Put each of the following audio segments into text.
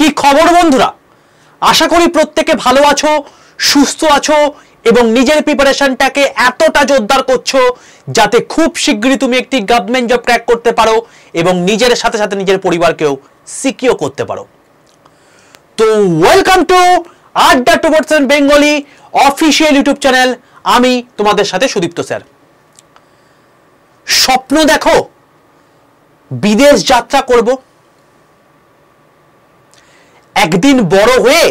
কি খবর বন্ধুরা, আশা করি প্রত্যেকে ভালো আছো, সুস্থ আছো এবং নিজের প্রিপারেশনটাকে এতটা জোরদার করছো যাতে খুব শীঘ্রই তুমি একটি গভর্নমেন্ট জব ক্র্যাক করতে পারো এবং নিজের সাথে সাথে নিজের পরিবারকেও সিকিউর করতে পারো। তো ওয়েলকাম টু আড্ডা towards Bengali official YouTube channel. আমি তোমাদের সাথে সুদীপ্ত স্যার। স্বপ্ন দেখো বিদেশ যাত্রা করব, একদিন বড় হয়ে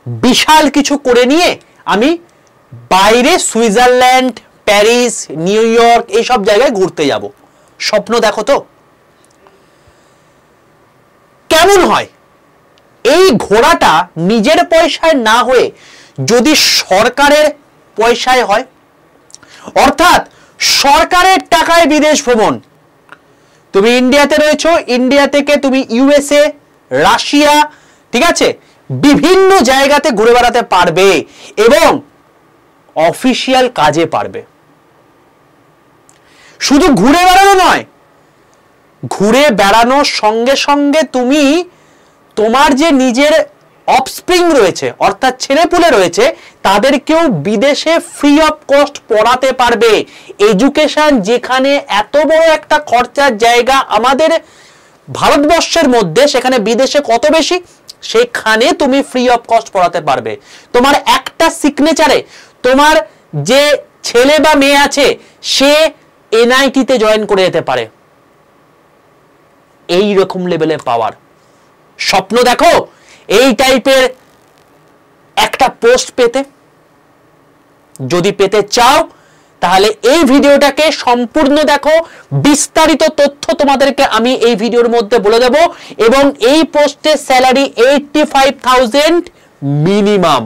বিশাল কিছু করে নিয়ে আমি বাইরে সুইজারল্যান্ড, প্যারিস, নিউ ইয়র্ক এইসব জায়গায় ঘুরতে যাব। স্বপ্ন দেখো তো কেমন হয়? এই ঘোরাটা নিজের পয়সায় না হয়ে যদি সরকারের পয়সায় হয়, অর্থাৎ সরকারের টাকায় বিদেশ ভ্রমণ। তুমি ইন্ডিয়াতে রয়েছো, ইন্ডিয়া থেকে তুমি ইউএসএ, রাশিয়া, ঠিক আছে, বিভিন্ন জায়গাতে ঘুরে বেড়াতে পারবে এবং অফিসিয়াল কাজে পারবে। শুধু ঘুরে বেড়ানো নয়, ঘুরে বেড়ানোর সঙ্গে সঙ্গে তুমি তোমার যে নিজের অফস্প্রিং রয়েছে অর্থাৎ ছেলেপুলে রয়েছে তাদেরকেও বিদেশে ফ্রি অফ কস্ট পড়াতে পারবে। এডুকেশন যেখানে এত বড় একটা খরচার জায়গা আমাদের ভারতবর্ষের মধ্যে, সেখানে বিদেশে কত বেশি, সেখানে তুমি ফ্রি অফ কস্ট পড়াতে পারবে। তোমার একটা সিগনেচারে তোমার যে ছেলে বা মেয়ে আছে সে এনআইটিতে জয়েন করে যেতে পারে। এই রকম লেভেলের পাওয়ার। স্বপ্ন দেখো এই টাইপের একটা পোস্ট পেতে। যদি পেতে চাও তাহলে এই ভিডিওটাকে সম্পূর্ণ দেখো, বিস্তারিত তথ্য তোমাদেরকে আমি এই ভিডিওর মধ্যে বলে দেব। এবং এই পোস্টের স্যালারি 85,000 মিনিমাম।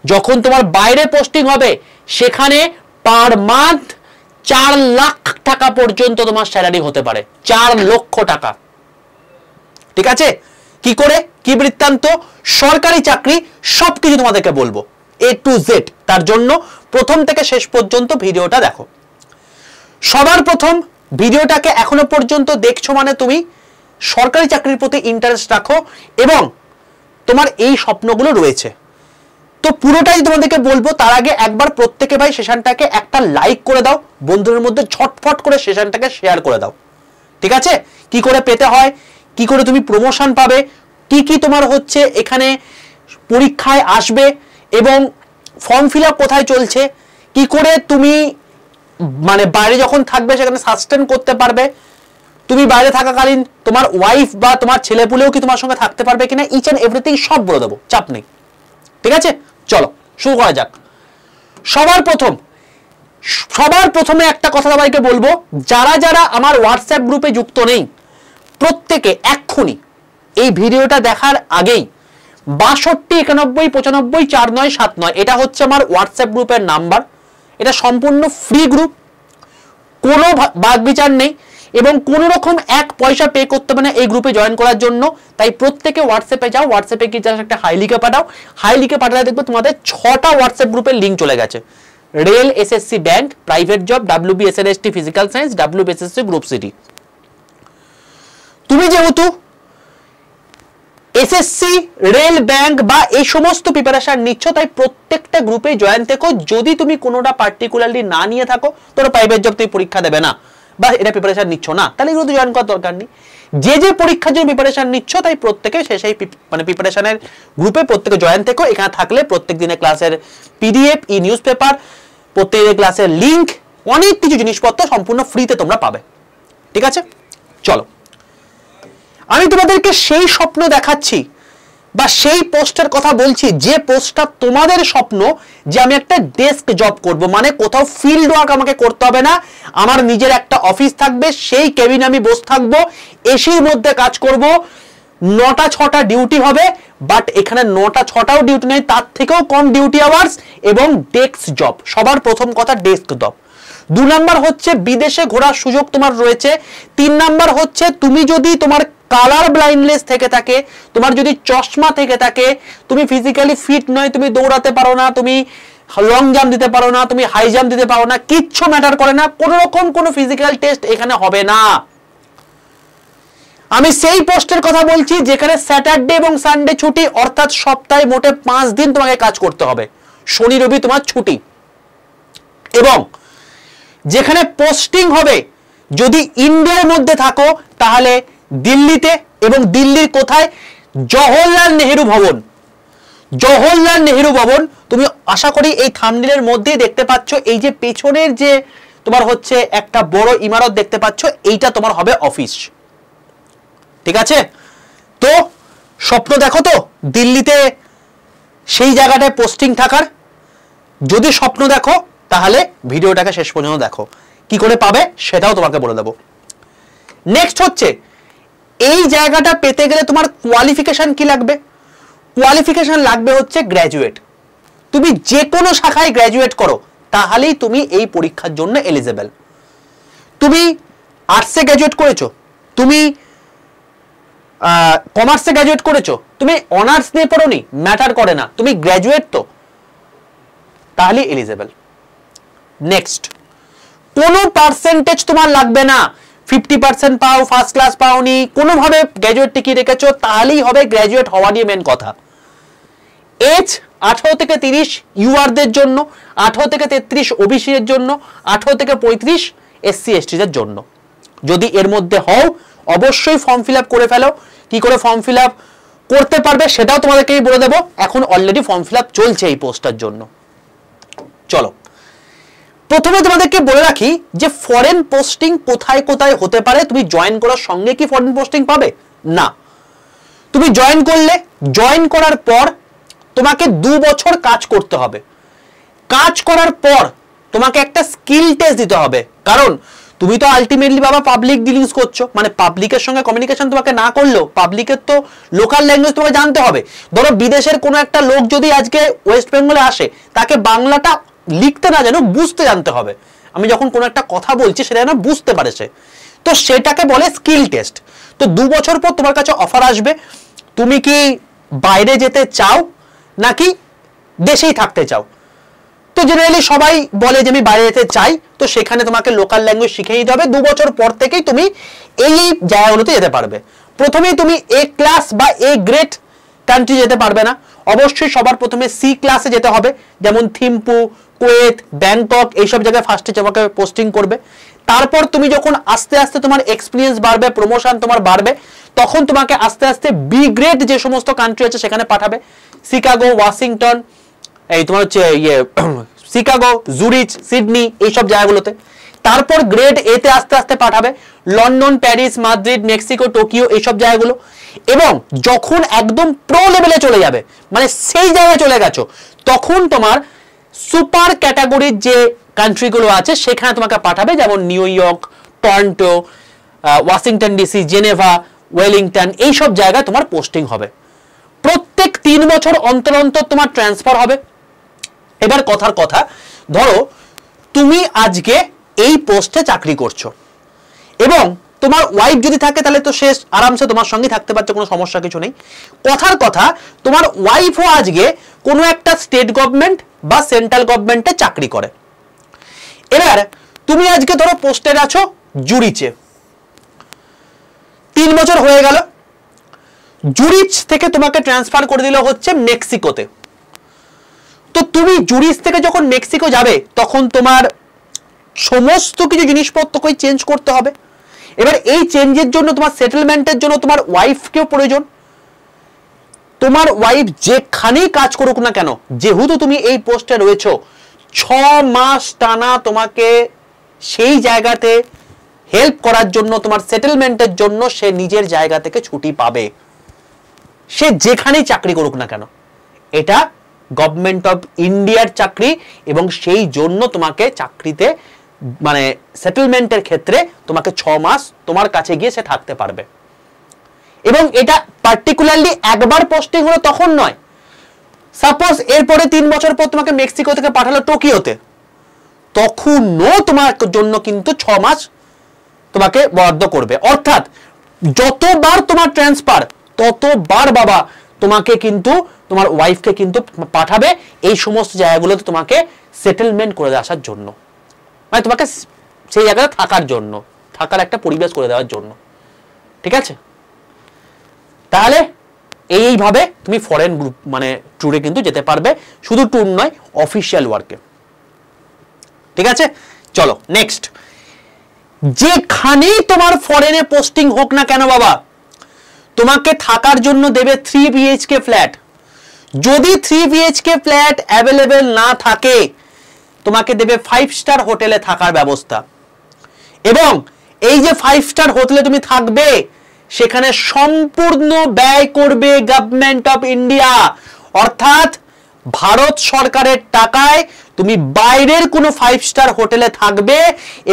যখন তোমার বাইরে পোস্টিং হবে সেখানে পার মান্থ 4 লাখ টাকা পর্যন্ত তোমার স্যালারি হতে পারে। 4 লক্ষ টাকা। ঠিক আছে? কি করে, কি বৃত্তান্ত, সরকারি চাকরি সবকিছু তোমাদেরকে বলবো A to Z। তার জন্য প্রথম থেকে শেষ পর্যন্ত ভিডিওটা দেখো। সবার প্রথম ভিডিওটাকে এখনো পর্যন্ত দেখছো মানে তুমি সরকারি চাকরির প্রতি ইন্টারেস্ট রাখো এবং তোমার এই স্বপ্নগুলো রয়েছে। তো পুরোটাই তোমাদেরকে বলবো। তার আগে একবার প্রত্যেকে ভাই সেশনটাকে একটা লাইক করে দাও, বন্ধুদের মধ্যে ঝটফট করে সেশনটাকে শেয়ার করে দাও। ঠিক আছে? কি করে পেতে হয়, কি করে তুমি প্রমোশন পাবে, কি কি তোমার হচ্ছে এখানে পরীক্ষায় আসবে এবং ফর্ম ফিল আপ কোথায় চলছে, কি করে তুমি মানে বাইরে যখন থাকবে সেখানে সাস্টেন করতে পারবে, তুমি বাইরে থাকাকালীন তোমার ওয়াইফ বা তোমার ছেলেপুলেও কি তোমার সঙ্গে থাকতে পারবে কিনা, ইচ এন্ড এভরিথিং সব বলে দেবো, চাপ নেই। ঠিক আছে, চলো শুরু করা যাক। সবার প্রথমে একটা কথা সবাইকে বলবো, যারা যারা আমার হোয়াটসঅ্যাপ গ্রুপে যুক্ত নেই প্রত্যেকে এক্ষুনি এই ভিডিওটা দেখার আগেই 62 91 95 4979 এটা হচ্ছে আমার হোয়াটসঅ্যাপ গ্রুপের নাম্বার। এটা সম্পূর্ণ ফ্রি গ্রুপ, কোনো বাগবিচার নেই এবং কোনো রকম এক পয়সা পে করতে হবে না এই গ্রুপে জয়েন করার জন্য। তাই প্রত্যেকে হোয়াটসঅ্যাপে যাও, হোয়াটসঅ্যাপে কি জাস্ট একটা হাই লিখে পাঠাও, হাই লিখে পাঠালে দেখবে তোমাদের 6টা হোয়াটসঅ্যাপ গ্রুপের লিঙ্ক চলে গেছে। Rail, SSC bank, private job, WB SLST physical science, WBSSC group city. তুমি যেহেতু এসএসসি, রেল, ব্যাংক বা এই সমস্ত প্রিপারেশন নিচ্ছ তাই প্রত্যেকটা গ্রুপে জয়েন থেকো। যদি তুমি কোনোটা পার্টিকুলারলি না নিয়ে থাকো, তোর প্রাইভেট জব তুমি পরীক্ষা দেবে না বা এটা প্রিপারেশন নিচ্ছ না, তাহলে এগুলো জয়েন করার দরকার নেই। যে পরীক্ষার জন্য প্রিপারেশন নিচ্ছ তাই প্রত্যেকে সেই মানে প্রিপারেশনের গ্রুপে প্রত্যেকে জয়েন থেকো। এখানে থাকলে প্রত্যেক দিনের ক্লাসের পিডিএফ, ই নিউজ পেপার, প্রত্যেকের ক্লাসের লিঙ্ক, অনেক কিছু জিনিসপত্র সম্পূর্ণ ফ্রিতে তোমরা পাবে। ঠিক আছে, চলো আমি তোমাদেরকে সেই স্বপ্ন দেখাচ্ছি বা সেই পোস্টের কথা বলছি যে পোস্টটা তোমাদের স্বপ্ন, যে আমি একটা ডেস্ক জব করব, মানে কোথাও ফিল্ড ওয়ার্ক আমাকে করতে হবে না, আমার নিজের একটা অফিস থাকবে, সেই কেবিনে আমি বসে থাকবো, এসির মধ্যে কাজ করব, 9টা 6টা ডিউটি হবে, বাট এখানে 9টা 6টাও ডিউটি নেই, তার থেকেও কম ডিউটি আওয়ার্স এবং ডেস্ক জব। সবার প্রথম কথা ডেস্ক জব। 2 নাম্বার হচ্ছে বিদেশে ঘোরার সুযোগ তোমার রয়েছে। 3 নাম্বার হচ্ছে তুমি যদি তোমার কালার ব্লাইন্ডনেস থেকে থাকে, তোমার যদি চশমা থেকে থাকে, তুমি ফিজিক্যালি ফিট নয়, তুমি দৌড়াতে পারো না, তুমি লং জাম্প দিতে পারো না, তুমি হাই জাম্প দিতে পারো না, কিচ্ছু ম্যাটার করে না, কোনো রকম কোনো ফিজিক্যাল টেস্ট এখানে হবে না। আমি সেই পোস্টের কথা বলছি যেখানে স্যাটারডে এবং সানডে ছুটি, অর্থাৎ সপ্তাহে মোটে 5 দিন তোমাকে কাজ করতে হবে, শনি রবি তোমার ছুটি। এবং যেখানে পোস্টিং হবে, যদি ইন্ডিয়ার মধ্যে থাকো তাহলে দিল্লিতে, এবং দিল্লির কোথায়? জওহরলাল নেহেরু ভবন। জওহরলাল নেহেরু ভবন তুমি আশা করি এই থাম্বনেলের মধ্যেই দেখতে পাচ্ছ, এই যে পেছনের যে তোমার হচ্ছে একটা বড় ইমারত দেখতে পাচ্ছ, এইটা তোমার হবে অফিস। ঠিক আছে, তো স্বপ্ন দেখো তো দিল্লিতে সেই জায়গাটায় পোস্টিং থাকার? যদি স্বপ্ন দেখো তাহলে ভিডিওটাকে শেষ পর্যন্ত দেখো, কি করে পাবে সেটাও তোমাকে বলে দেবো। নেক্সট হচ্ছে, এই জায়গাটা পেতে গেলে তোমার কোয়ালিফিকেশন কি লাগবে? কোয়ালিফিকেশন লাগবে হচ্ছে গ্র্যাজুয়েট। তুমি যে কোনো শাখায় গ্র্যাজুয়েট করো তাহলেই তুমি এই পরীক্ষার জন্য এলিজেবল। তুমি আর্টসে গ্র্যাজুয়েট করেছো, তুমি কমার্সে গ্র্যাজুয়েট করেছো, তুমি অনার্স নিয়ে পড়োনি, ম্যাটার করে না, তুমি গ্র্যাজুয়েট তো, তাহলে এলিজেবল। নেক্সট, কোনো পার্সেন্টেজ তোমার লাগবে না, 50% পাও, ফার্স্ট ক্লাস পাওনি, কোনোভাবে গ্র্যাজুয়েট টিকিয়ে রেখেছো তাহলেই হবে গ্র্যাজুয়েট হওয়া নিয়ে মেন কথা। এজ 18 থেকে 30 ইউআরদের জন্য, 18 থেকে 33 ওবিসি এর জন্য, 18 থেকে 35 এসসি এসটিদের জন্য। যদি এর মধ্যে হও অবশ্যই ফর্ম ফিল আপ করে ফেলো। কি করে ফর্ম ফিল আপ করতে পারবে সেটাও তোমাদেরকেই বলে দেবো, এখন অলরেডি ফর্ম ফিল আপ চলছে এই পোস্টটার জন্য। চলো প্রথমে তোমাদেরকে বলে রাখি যে ফরেন পোস্টিং কোথায় কোথায় হতে পারে। তুমি জয়েন করার সঙ্গে কি ফরেন পোস্টিং পাবে? না, তুমি জয়েন করলে, জয়েন করার পর তোমাকে 2 বছর কাজ করতে হবে। কাজ করার পর তোমাকে একটা স্কিল টেস্ট দিতে হবে, কারণ তুমি তো আলটিমেটলি বাবা পাবলিক ডিলিংস করছো, মানে পাবলিকের সঙ্গে কমিউনিকেশন তোমাকে না করলেও পাবলিকের তো লোকাল ল্যাঙ্গুয়েজ তোমাকে জানতে হবে। ধরো বিদেশের কোনো একটা লোক যদি আজকে ওয়েস্ট বেঙ্গলে আসে, তাকে বাংলাটা লিখতে না জানো, বুঝতে জানতে হবে। আমি যখন কোনো একটা কথা বলছি সেটা যেন বুঝতে পারে সে, তো সেটাকে বলে স্কিল টেস্ট। তো 2 বছর পর তোমার কাছে অফার আসবে, তুমি কি বাইরে যেতে চাও নাকি দেশেই থাকতে চাও। তো জেনারেলি সবাই বলে যে আমি বাইরে যেতে চাই, তো সেখানে তোমাকে লোকাল ল্যাঙ্গুয়েজ শিখে নিতে হবে। 2 বছর পর থেকেই তুমি এই জায়গাগুলোতে যেতে পারবে। প্রথমেই তুমি এ ক্লাস বা এ গ্রেড কান্ট্রি যেতে পারবে না, অবশ্যই সবার প্রথমে সি ক্লাসে যেতে হবে, যেমন থিম্পু, কুয়েত, ব্যাংকক, এইসব জায়গায় ফার্স্টে তোমাকে পোস্টিং করবে। তারপর তুমি যখন আস্তে আস্তে তোমার এক্সপিরিয়েন্স বাড়বে, প্রমোশন তোমার বাড়বে, তখন তোমাকে আস্তে আস্তে বি গ্রেড যে সমস্ত কান্ট্রি আছে সেখানে পাঠাবে, শিকাগো, ওয়াশিংটন, এই তোমার হচ্ছে শিকাগো, জুরিচ, সিডনি, এইসব জায়গাগুলোতে। তারপর গ্রেড এ তে আস্তে আস্তে পাঠাবে, London, Paris, Madrid, Mexico, Tokyo, এইসব জায়গাগুলো। এবং যখন একদম প্রো লেভেলে চলে যাবে, মানে সেই জায়গায় চলে গেছো, তখন তোমার সুপার ক্যাটাগরির যে কান্ট্রিগুলো আছে সেখানে তোমাকে পাঠাবে, যেমন new York, Toronto, Washington DC, Geneva, Wellington, এইসব জায়গায় তোমার পোস্টিং হবে। প্রত্যেক 3 বছর অন্তর অন্তর তোমার ট্রান্সফার হবে। এবার কথার কথা, ধরো তুমি আজকে এই পোস্টে চাকরি করছো এবং তোমার ওয়াইফ যদি থাকে তাহলে তো শেষ, আরামসে তোমার সঙ্গে থাকতে পারছো, কোনো সমস্যা কিছু নেই। কথার কথা, তোমার ওয়াইফও আজকে কোনো একটা স্টেট গভর্নমেন্ট বা সেন্ট্রাল গভর্নমেন্টে চাকরি করে। এবার তুমি আজকে ধরো পোস্টের আছো জুরিচে, 3 বছর হয়ে গেল, জুরিচ থেকে তোমাকে ট্রান্সফার করে দিল হচ্ছে মেক্সিকোতে। তো তুমি জুরিচ থেকে যখন মেক্সিকো যাবে তখন তোমার সমস্ত কিছু জিনিসপত্রকে চেঞ্জ করতে হবে। এবার এই চেঞ্জের জন্য তোমার সেটেলমেন্টের জন্য তোমার ওয়াইফকেও প্রয়োজন। তোমার ওয়াইফ যেখানেই কাজ করুক না কেন, যেহেতু তুমি এই পোস্টে রয়েছো, 6 মাস টানা তোমাকে সেই জায়গাতে হেল্প করার জন্য, তোমার সেটেলমেন্টের জন্য সে নিজের জায়গা থেকে ছুটি পাবে, সে যেখানেই চাকরি করুক না কেন। এটা গভর্নমেন্ট অফ ইন্ডিয়ার চাকরি এবং সেই জন্য তোমাকে চাকরিতে, মানে সেটেলমেন্টের ক্ষেত্রে তোমাকে 6 মাস তোমার কাছে গিয়ে সে থাকতে পারবে। এবং এটা পার্টিকুলারলি একবার পোস্টিং হলো তখন নয়, সাপোজ এরপরে 3 বছর পর তোমাকে মেক্সিকো থেকে পাঠালো টোকিওতে, তখনও তোমার জন্য কিন্তু 6 মাস তোমাকে বরাদ্দ করবে। অর্থাৎ যতবার তোমার ট্রান্সফার ততবার বাবা তোমাকে কিন্তু তোমার ওয়াইফকে কিন্তু পাঠাবে এই সমস্ত জায়গাগুলোতে তোমাকে সেটেলমেন্ট করে আসার জন্য, মানে তোমাকে সেই জায়গায় থাকার জন্য, থাকার একটা পরিবেশ করে দেওয়ার জন্য। ঠিক আছে, তাহলে এইভাবে তুমি ফরেন গ্রুপ মানে ট্যুরে কিন্তু যেতে পারবে, শুধু ট্যুর নয়, অফিসিয়াল ওয়ার্কে। ঠিক আছে, চলো নেক্সট। যেখানেই তোমার ফরেনে পোস্টিং হোক না কেন বাবা, তোমাকে থাকার জন্য দেবে 3 BHK ফ্ল্যাট। যদি 3 BHK ফ্ল্যাট অ্যাভেলেবেল না থাকে, তোমাকে দেবে 5 স্টার হোটেলে থাকার ব্যবস্থা। এবং এই যে 5 স্টার হোটেলে তুমি থাকবে, সেখানে সম্পূর্ণ ব্যয় করবে গভর্নমেন্ট অফ ইন্ডিয়া, অর্থাৎ ভারত সরকারের টাকায় তুমি বাইরের কোনো 5 স্টার হোটেলে থাকবে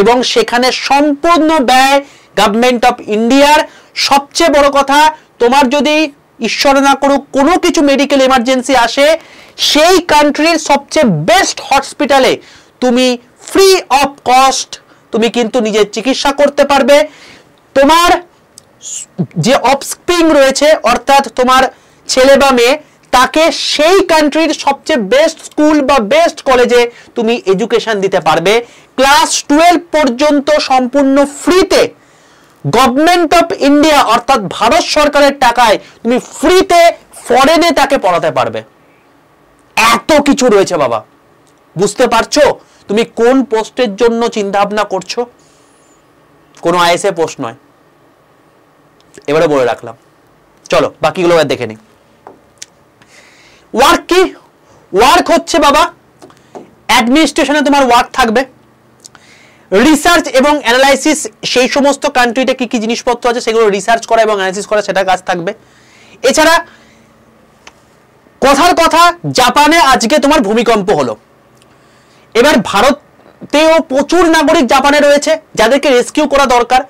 এবং সেখানে সম্পূর্ণ ব্যয় গভর্নমেন্ট অফ ইন্ডিয়ার। সবচেয়ে বড় কথা, তোমার যদি ঈশ্বর না করুক কোনো কিছু মেডিকেল এমার্জেন্সি আসে, সেই কান্ট্রির সবচেয়ে বেস্ট হসপিটালে তুমি ফ্রি অফ কস্ট তুমি কিন্তু নিজের চিকিৎসা করতে পারবে। তোমার যে অফস্প্রিং রয়েছে, অর্থাৎ তোমার ছেলে বা মেয়ে, তাকে সেই কান্ট্রির সবচেয়ে বেস্ট স্কুল বা বেস্ট কলেজে তুমি এডুকেশন দিতে পারবে। ক্লাস 12 পর্যন্ত সম্পূর্ণ ফ্রিতে গভর্নমেন্ট অফ ইন্ডিয়া অর্থাৎ ভারত সরকারের টাকায় তুমি ফ্রিতে ফরেনে তাকে পড়াতে পারবে। এত কিছু রয়েছে বাবা, বুঝতে পারছো তুমি কোন পোস্টের জন্য চিন্তা ভাবনা করছো? কোনো আইএসএ পোস্ট নয়, এবারে বলে রাখলাম। চলো বাকিগুলো দেখে নিই। ওয়ার্ক কি? ওয়ার্ক হচ্ছে বাবা অ্যাডমিনিস্ট্রেশনে তোমার ওয়ার্ক থাকবে, রিসার্চ এবং অ্যানালাইসিস, সেই সমস্ত কান্ট্রিতে কি কি জিনিসপত্র আছে সেগুলো রিসার্চ করা এবং অ্যানালাইসিস করা, সেটা কাজ থাকবে। এছাড়া কথার কথা, জাপানে আজকে তোমার ভূমিকম্প হলো, এবার ভারতেও প্রচুর নাগরিক জাপানে রয়েছে যাদেরকে রেস্কিউ করা দরকার।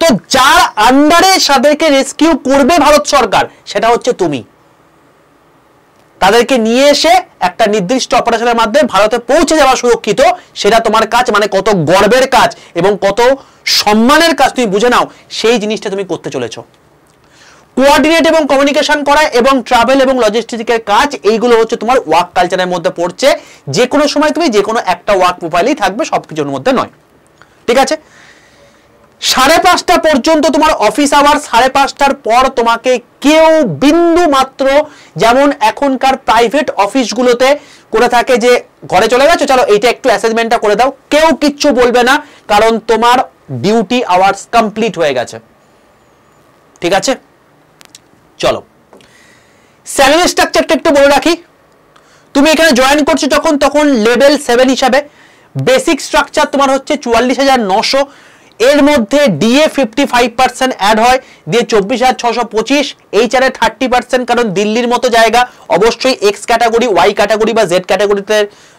তো যার আন্ডারে তাদেরকে রেস্কিউ করবে ভারত সরকার, সেটা হচ্ছে তুমি। তাদেরকে নিয়ে এসে একটা নির্দিষ্ট অপারেশনের মাধ্যমে ভারতে পৌঁছে যাওয়া সুরক্ষিত, সেটা তোমার কাজ। মানে কত গর্বের কাজ এবং কত সম্মানের কাজ তুমি বুঝে নাও, সেই জিনিসটা তুমি করতে চলেছো। কোঅর্ডিনেট এবং কমিউনিকেশন করা এবং ট্রাভেল এবং লজিস্টিক্সের কাজ, এইগুলো হচ্ছে তোমার ওয়ার্ক কালচারের মধ্যে পড়ছে। যে কোনো সময় তুমি যে কোনো একটা ওয়ার্ক প্রোফাইলেই থাকবে, সবকিছুর মধ্যে নয়। ঠিক আছে, 5:30 পর্যন্ত তোমার অফিস আওয়ার। 5:30টার পর তোমাকে কেউ বিন্দু মাত্র, যেমন এখনকার প্রাইভেট অফিসগুলোতে করে থাকে যে ঘরে চলে গেছো, চলো এইটা একটু অ্যাসেসমেন্টটা করে দাও, কেউ কিচ্ছু বলবে না, কারণ তোমার ডিউটি আওয়ার্স কমপ্লিট হয়ে গেছে। ঠিক আছে, চলো স্যালারি স্ট্রাকচারটা একটু বলে রাখি। তুমি এখানে জয়েন করছো যখন, তখন লেভেল 7 হিসাবে বেসিক স্ট্রাকচার তোমার হচ্ছে 44,900। এর মধ্যে ডিএ 55% অ্যাড হয়, দিয়ে 24,625। এইচআর 30%, কারণ দিল্লির মতো জায়গা, অবশ্যই এক্স ক্যাটাগরি, ওয়াই ক্যাটাগরি বা জেড ক্যাটাগরিতে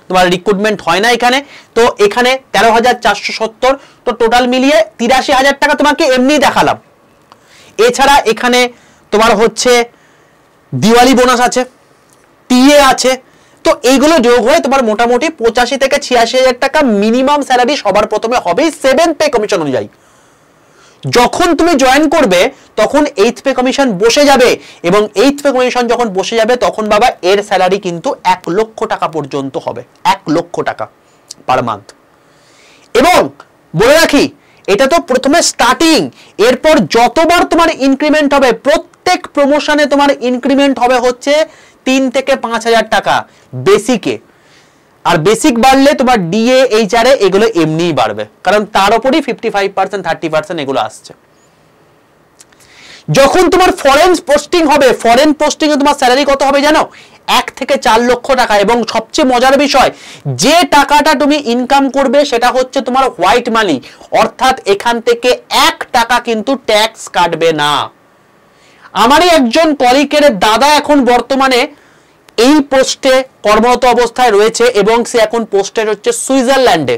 তোমার রিক্রুটমেন্ট হয় না এখানে। তো এখানে 13,470। তো টোটাল মিলিয়ে 83,000 টাকা তোমাকে এমনি দেখালাম। এছাড়া এখানে তোমার হচ্ছে দিওয়ালি বোনাস আছে, টিএ আছে। তো এইগুলো যোগ হয়ে তোমার মোটামুটি 85 থেকে 86,000 টাকা মিনিমাম স্যালারি সবার প্রথমে হবেই 7th পে কমিশন অনুযায়ী। যখন তুমি জয়েন করবে তখন 8th পে কমিশন বসে যাবে, এবং 8th পে কমিশন যখন বসে যাবে তখন বাবা এর স্যালারি কিন্তু 1 লক্ষ টাকা পর্যন্ত হবে, 1 লক্ষ টাকা পার মান্থ। এবং বলে রাখি, এটা তো প্রথমে স্টার্টিং, এরপর যতবার তোমার ইনক্রিমেন্ট হবে, প্রত্যেক প্রমোশনে তোমার ইনক্রিমেন্ট হবে হচ্ছে 3 থেকে 5,000 টাকা বেসিকে। আর বেসিক বাড়লে তোমার ডিএ, এইচআরএ এগুলো এমনিই বাড়বে, কারণ তার উপরই 55%, 30% এগুলো আসছে। যখন তোমার ফরেন পোস্টিং হবে, ফরেন পোস্টিং এ তোমার স্যালারি কত হবে জানো? 1 থেকে 4 লক্ষ টাকা। এবং সবচেয়ে মজার বিষয়, যে টাকাটা তুমি ইনকাম করবে সেটা হচ্ছে তোমার হোয়াইট মানি, অর্থাৎ এখান থেকে 1 টাকা কিন্তু ট্যাক্স কাটবে না। আমারই একজন কলিগের দাদা এখন বর্তমানে এই পোস্টে কর্মরত অবস্থায় রয়েছে, এবং সে এখন পোস্টেড হচ্ছে সুইজারল্যান্ডে।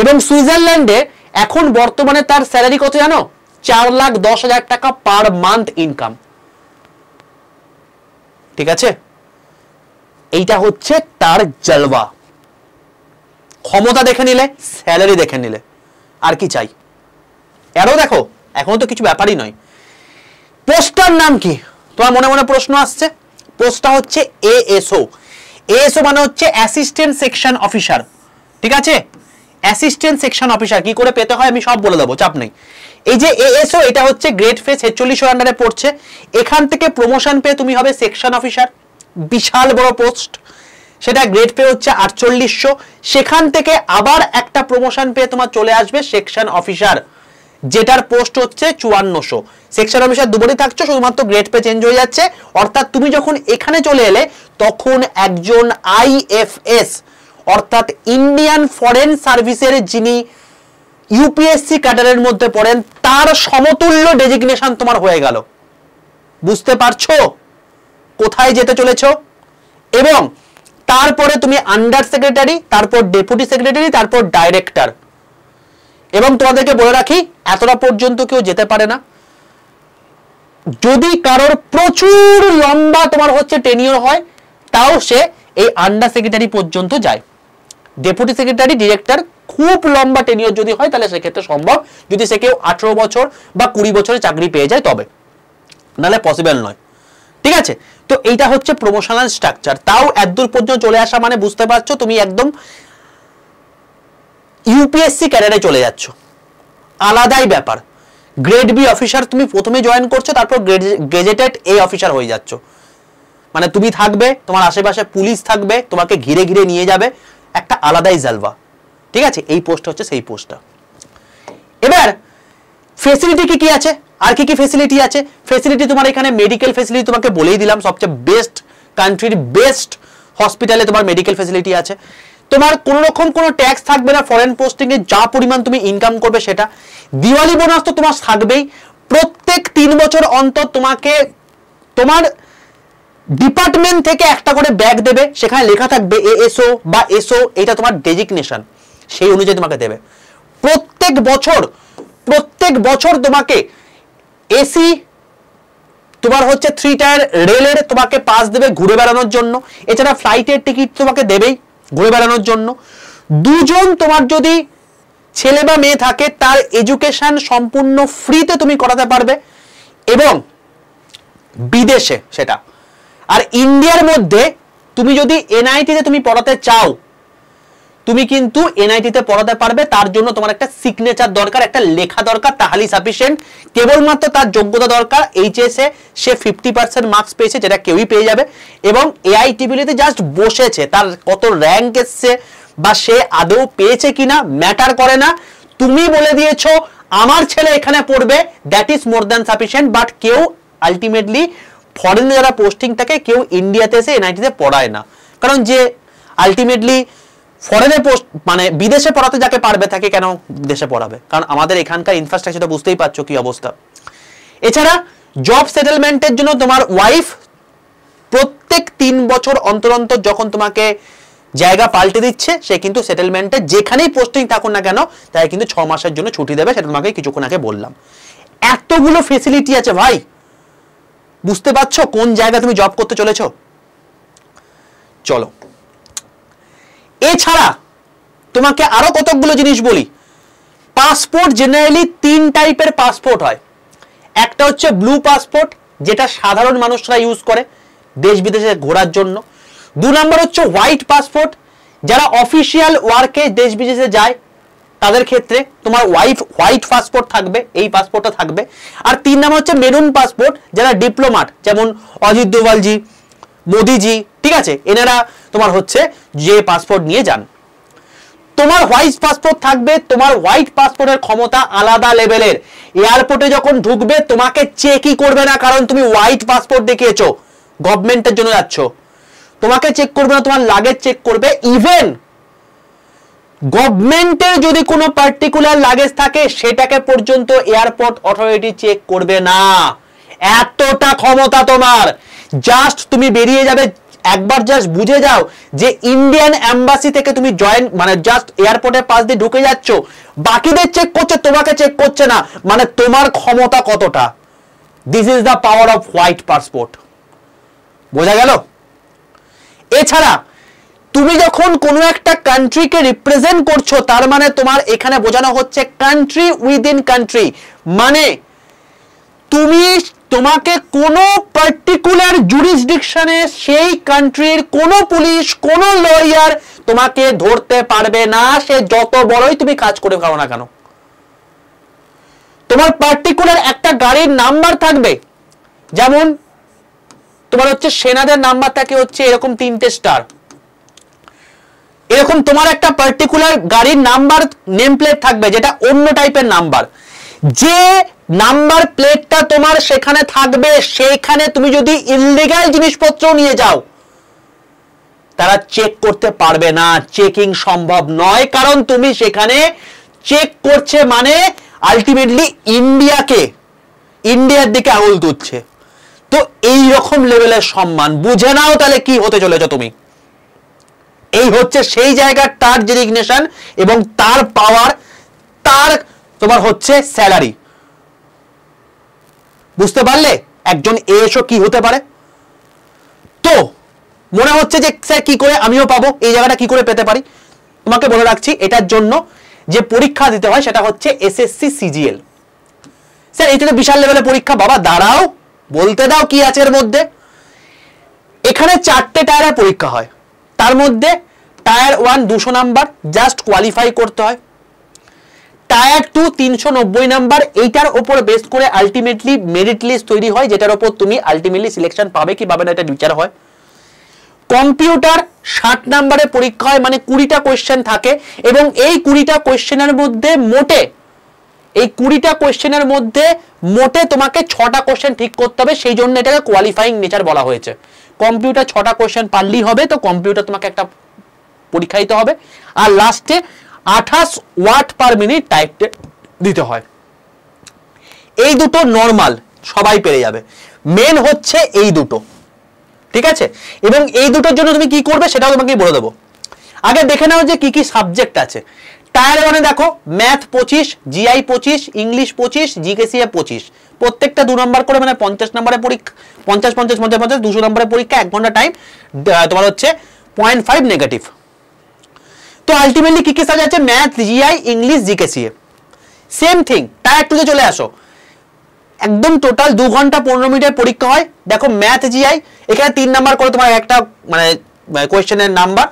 এবং সুইজারল্যান্ডে এখন বর্তমানে তার স্যালারি কত জানো? 4,10,000 টাকা পার মান্থ ইনকাম। ঠিক আছে, এইটা হচ্ছে তার জলওয়া। ক্ষমতা দেখে নিলে, স্যালারি দেখে নিলে, আর কি চাই? এরও দেখো, এখন তো কিছু ব্যাপারই নয়। পোস্টার নাম কি? তোমার মনে মনে প্রশ্ন আসছে। পোস্টটা হচ্ছে এএসও। এএসও মানে হচ্ছে অ্যাসিস্ট্যান্ট সেকশন অফিসার। ঠিক আছে, অ্যাসিস্ট্যান্ট সেকশন অফিসার কি করে পেতে হয় আমি সব বলে দেবো, চাপ নেই। এই যে এএসও, এটা হচ্ছে গ্রেড ফে 46 আন্ডারে পড়ছে। এখান থেকে প্রমোশন পেয়ে তুমি হবে সেকশন অফিসার, বিশাল বড় পোস্ট, সেটা গ্রেড পে হচ্ছে 4800। সেখান থেকে আবার একটা প্রমোশন পেয়ে তোমার চলে আসবে সেকশন অফিসার, যেটার পোস্ট হচ্ছে 5400। সেকশন অফিসার দুবারই থাকছো, শুধুমাত্র গ্রেড পে চেঞ্জ হয়ে যাচ্ছে। অর্থাৎ তুমি যখন এখানে চলে এলে তখন একজন আইএফএস অর্থাৎ ইন্ডিয়ান ফরেন সার্ভিসের যিনি ইউপিএসসি ক্যাডারের মধ্যে পড়েন তার সমতুল্য ডেজিগনেশন তোমার হয়ে গেল। বুঝতে পারছো কোথায় যেতে চলেছো? এবং তারপরে তুমি আন্ডার সেক্রেটারি, তারপর ডেপুটি সেক্রেটারি, তারপর ডাইরেক্টর। এবং তোমাদেরকে বলে রাখি, এতটা পর্যন্ত কেউ যেতে পারে না। যদি কারোর প্রচুর লম্বা তোমার হচ্ছে টেনিয়র হয়, তাও সে এই আন্ডার সেক্রেটারি পর্যন্ত যায়। ডেপুটি সেক্রেটারি, ডিরেক্টর খুব লম্বা টেনিয়র যদি হয় তাহলে সেক্ষেত্রে সম্ভব, যদি সে কেউ 18 বছর বা 20 বছরের চাকরি পেয়ে যায় তবে, নাহলে পসিবল নয়। ঠিক আছে, তো এইটা হচ্ছে প্রমোশনাল স্ট্রাকচার। তাও এতদূর পর্যন্ত চলে আসা মানে বুঝতে পারছো তুমি একদম ইউপিএসসি ক্যাডারে চলে যাচ্ছ, আলাদাই ব্যাপার। গ্রেড বি অফিসার তুমি প্রথমে জয়েন করছো, তারপর গেজেটেড এ অফিসার হয়ে যাচ্ছ। মানে তুমি থাকবে, তোমার আশেপাশে পুলিশ থাকবে, তোমাকে ঘিরে ঘিরে নিয়ে যাবে, একটা আলাদাই জালবা। ঠিক আছে, এই পোস্ট হচ্ছে সেই পোস্টটা। এবার ফেসিলিটি কি কি আছে, আর কি কি ফেসিলিটি আছে? ফেসিলিটি তোমার এখানে মেডিকেল ফেসিলিটি তোমাকে বলেই দিলাম, সবচেয়ে বেস্ট, কান্ট্রির বেস্ট হসপিটালে তোমার মেডিকেল ফেসিলিটি আছে। তোমার কোনো রকম কোনো ট্যাক্স থাকবে না, ফরেন পোস্টিং এ যা পরিমাণ তুমি ইনকাম করবে সেটা। দিওয়ালি বোনাস তো তোমার থাকবেই, প্রত্যেক 3 বছর অন্তর তোমাকে তোমার ডিপার্টমেন্ট থেকে একটা করে ব্যাগ দেবে, সেখানে লেখা থাকবে এএসও বা এসও, এটা তোমার ডেজিগনেশন, সেই অনুযায়ী তোমাকে দেবে। প্রত্যেক বছর তোমাকে এসি তোমার হচ্ছে 3 টায়ার রেলের তোমাকে পাস দেবে ঘুরে বেড়ানোর জন্য। এছাড়া ফ্লাইটের টিকিট তোমাকে দেবেই ঘুরে বেড়ানোর জন্য। 2 জন তোমার যদি ছেলে বা মেয়ে থাকে তার এডুকেশন সম্পূর্ণ ফ্রিতে তুমি করাতে পারবে, এবং বিদেশে সেটা। আর ইন্ডিয়ার মধ্যে তুমি যদি এনআইটিতে তুমি পড়াতে চাও, তুমি কিন্তু এনআইটিতে পড়াতে পারবে। তার জন্য তোমার একটা সিগনেচার দরকার, একটা লেখা দরকার, তাহলেই সাফিসিয়েন্ট। কেবলমাত্র তার যোগ্যতা দরকার। এইচএস এ সে 50% মার্কস পেয়েছে, যেটা কেউই পেয়ে যাবে, এবং এআইটিবিলিতে জাস্ট বসেছে, তার কত র্যাঙ্ক এসছে বা সে আদৌ পেয়েছে কিনা ম্যাটার করে না। তুমি বলে দিয়েছো আমার ছেলে এখানে পড়বে, that is more than sufficient. But কেউ আলটিমেটলি ফরেনে যারা পোস্টিং থাকে কেউ ইন্ডিয়াতে এসে এনআইটিতে পড়ায় না, কারণ যে আলটিমেটলি ফরেনে পোস্ট মানে বিদেশে পড়াতে যাকে পারবে তাকে কেন দেশে পড়াবে? কারণ আমাদের এখানকার ইনফ্রাস্ট্রাকচারটা বুঝতেই পারছো কি অবস্থা। এছাড়া জব সেটেলমেন্টের জন্য তোমার ওয়াইফ প্রত্যেক 3 বছর অন্তর অন্তর যখন তোমাকে জায়গা পাল্টে দিচ্ছে, সে কিন্তু সেটেলমেন্টে যেখানেই পোস্টিং থাকুন না কেন তাই কিন্তু 6 মাসের জন্য ছুটি দেবে, সেটা তোমাকে কিছুক্ষণ আগে বললাম। এতগুলো ফেসিলিটি আছে ভাই, বুঝতে পারছো কোন জায়গায় তুমি জব করতে চলেছো? চলো, এছাড়া তোমাকে আরো কতগুলো জিনিস বলি। পাসপোর্ট জেনারেলি 3 টাইপের পাসপোর্ট হয়। একটা হচ্ছে ব্লু পাসপোর্ট, যেটা সাধারণ মানুষরা ইউজ করে দেশ বিদেশে ঘোরার জন্য। 2 নম্বর হচ্ছে হোয়াইট পাসপোর্ট, যারা অফিসিয়াল ওয়ার্কে দেশ বিদেশে যায় তাদের ক্ষেত্রে তোমার হোয়াইট পাসপোর্ট থাকবে, এই পাসপোর্টটা থাকবে। আর 3 নম্বর হচ্ছে মেরুন পাসপোর্ট, যারা ডিপ্লোম্যাট, যেমন অজিত দোভালজি, মোদিজি, ঠিক আছে, এনারা তোমার হচ্ছে যে পাসপোর্ট নিয়ে যান। তোমার হোয়াইট পাসপোর্ট থাকবে, তোমার হোয়াইট পাসপোর্টের ক্ষমতা আলাদা লেভেলের। এয়ারপোর্টে যখন ঢুকবে তোমাকে চেকই করবে না, কারণ তুমি হোয়াইট পাসপোর্ট দেখিয়েছো, গভর্নমেন্টের জন্য যাচ্ছ। তোমাকে চেক করবে না, তোমার লাগেজ চেক করবে। ইভেন গভর্নমেন্টের যদি কোনো পার্টিকুলার লাগেজ থাকে সেটাকে পর্যন্ত এয়ারপোর্ট অথরিটি চেক করবে না, এতটা ক্ষমতা তোমার। জাস্ট তুমি বেরিয়ে যাবে, একবার জাস্ট বুঝে যাও যে ইন্ডিয়ান এম্বাসি থেকে তুমি জয়েন মানে জাস্ট এয়ারপোর্টের পাশ দিয়ে ঢুকে যাচ্ছ, বাকিদের চেক করছে, তোমাকে চেক করছে না, মানে তোমার ক্ষমতা কতটা। This is the power off white passport, বোঝা গেল? এছাড়া তুমি যখন কোনো একটা কান্ট্রিকে রিপ্রেজেন্ট করছো, তার মানে তোমার এখানে বোঝানো হচ্ছে কান্ট্রি উইদিন কান্ট্রি, মানে তোমাকে কোনো পার্টিকুলার জুরিসডিকশনে সেই কান্ট্রির কোনো পুলিশ, কোনো লয়ার তোমাকে ধরতে পারবে না, সে যত বড়ই তুমি কাজ করে খাও না কেন। তোমার পার্টিকুলার একটা গাড়ির নাম্বার থাকবে, যেমন তোমার হচ্ছে সেনাদের নাম্বার থাকে হচ্ছে এরকম 3টে স্টার, এরকম তোমার একটা পার্টিকুলার গাড়ির নাম্বার নেম প্লেট থাকবে যেটা অন্য টাইপের নাম্বার। যে নাম্বার প্লেটটা তোমার সেখানে থাকবে, সেখানে তুমি যদি ইললিগাল জিনিসপত্র নিয়ে যাও তারা চেক করতে পারবে না, চেকিং সম্ভব নয়, কারণ তুমি সেখানে চেক করছে মানে আলটিমেটলি ইন্ডিয়ার দিকে আঙুল তুলছে। তো এই রকম লেভেলের সম্মান বুঝে নাও তাহলে কি হতে চলেছো তুমি। এই হচ্ছে সেই জায়গার তার ডেজিগনেশন এবং তার পাওয়ার, তার তোমার হচ্ছে স্যালারি। বুঝতে পারলে একজন এএসও কি হতে পারে? তো মনে হচ্ছে যে স্যার কি করে আমিও পাবো, এই জায়গাটা কি করে পেতে পারি? তোমাকে বলে রাখছি, এটার জন্য যে পরীক্ষা দিতে হয় সেটা হচ্ছে এসএসসি সিজিএল। স্যার এটা তো বিশাল লেভেলের পরীক্ষা। বাবা দাঁড়াও, বলতে দাও কি আছে এর মধ্যে। এখানে 4টে টায়ারের পরীক্ষা হয়, তার মধ্যে টায়ার 1 200 নাম্বার, জাস্ট কোয়ালিফাই করতে হয়। টায়ার 2 390 নাম্বার, এইটার উপর বেস করে আলটিমেটলি মেরিট লিস্ট তৈরি হয়, যেটার উপর তুমি আলটিমেটলি সিলেকশন পাবে কি পাবে না এটা বিচার হয়। কম্পিউটার 60 নাম্বারের পরীক্ষা হয়, মানে 20টা কোয়েশ্চেন থাকে এবং এই 20টা কোয়েশ্চেনের মধ্যে মোটে তোমাকে 6টা কোয়েশ্চেন ঠিক করতে হবে, সেই জন্য এটাকে কোয়ালিফাইং নেচার বলা হয়েছে। কম্পিউটার 6টা কোয়েশ্চেন পারলেই হবে, তো কম্পিউটার তোমাকে একটা পরীক্ষা দিতে হবে। আর লাস্টে 28 ওয়াট পার মিনিট টাইপ দিতে হয়। এই দুটো নর্মাল, সবাই পেরে যাবে। মেন হচ্ছে এই দুটো, ঠিক আছে? এবং এই দুটোর জন্য তুমি কি করবে সেটাও তোমাকে বলে দেবো। আগে দেখে নাও যে কি কি সাবজেক্ট আছে। টায়ার 1-এ দেখো ম্যাথ 25, জিআই 25, ইংলিশ 25, জিকেসিএ 25, প্রত্যেকটা 2 নাম্বার করে, মানে 50 নাম্বারের পরীক্ষা, 50 50 50 50 200 নাম্বারের পরীক্ষা, 1 ঘন্টা টাইম, তোমার হচ্ছে 0.5 নেগেটিভ। তো আলটিমেটলি কি কি সাবজেক্ট আছে? Math, GI, English, GKCA. Same thing tier 2-তে চলে আসো, একদম টোটাল 2 ঘন্টা 15 মিনিটের পরীক্ষা হয়। দেখো ম্যাথ, জিআই, এখানে 3 নাম্বার করে তোমার একটা মানে কোয়েশ্চেনের নাম্বার।